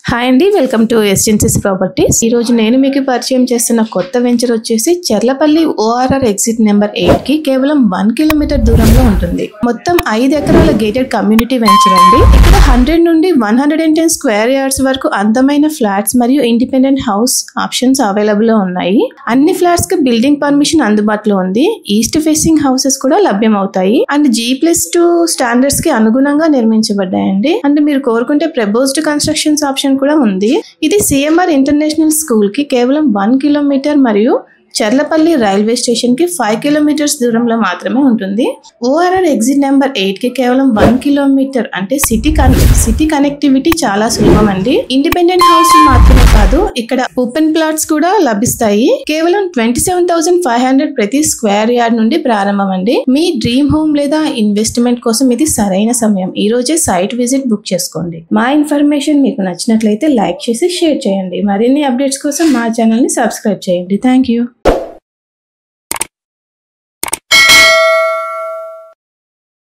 Hi అండి, welcome to ఎస్ఎన్సిస్ properties. ఈ రోజు నేను మీకు పరిచయం చేస్తున్న కొత్త వెంచర్ వచ్చేసి చర్లపల్లి ఓఆర్ఆర్ ఎగ్జిట్ నెంబర్ 8 కి కేవలం 1 కిలోమీటర్ దూరంలో ఉంటుంది. మొత్తం 5 ఎకరాల గేటెడ్ కమ్యూనిటీ వెంచర్ అండి. ఇక్కడ 100 నుండి 110 స్క్వేర్ యార్డ్స్ వరకు అందమైన ఫ్లాట్స్ మరియు ఇండిపెండెంట్ హౌస్ ఆప్షన్స్ అవైలబుల్ లో ఉన్నాయి. అన్ని ఫ్లాట్స్ కి బిల్డింగ్ పర్మిషన్ అందుబాటులో ఉంది. ఈస్ట్ ఫేసింగ్ హౌసెస్ కూడా లభ్యం అవుతాయి అండ్ G+2 స్టాండర్డ్స్ కి అనుగుణంగా నిర్మించబడ్డాయండి. అండ్ మీరు కోరుకుంటే ప్రపోజ్డ్ కన్స్ట్రక్షన్స్ ఆప్షన్ కూడా ఉంది. ఇది CMR ఇంటర్నేషనల్ స్కూల్ కి కేవలం 1 కిలోమీటర్ మరియు చర్లపల్లి రైల్వే స్టేషన్ కి 5 కిలోమీటర్స్ దూరంలో మాత్రమే ఉంటుంది. ఓఆర్ఆర్ ఎగ్జిట్ నెంబర్ 8 కి కేవలం 1 కిలోమీటర్ అంటే సిటీ కనెక్టివిటీ చాలా సులభం అండి. ఇండిపెండెంట్ హౌస్ మాత్రమే కాదు, ఇక్కడ ఓపెన్ ప్లాట్స్ కూడా లభిస్తాయి. కేవలం 27,500 ప్రతి స్క్వేర్ యార్డ్ నుండి ప్రారంభం అండి. మీ డ్రీమ్ హోమ్ లేదా ఇన్వెస్ట్మెంట్ కోసం ఇది సరైన సమయం. ఈ రోజే సైట్ విజిట్ బుక్ చేసుకోండి. మా ఇన్ఫర్మేషన్ మీకు నచ్చినట్లయితే లైక్ చేసి షేర్ చేయండి. మరిన్ని అప్డేట్స్ కోసం మా ఛానల్ ని సబ్స్క్రైబ్ చేయండి. Thank you.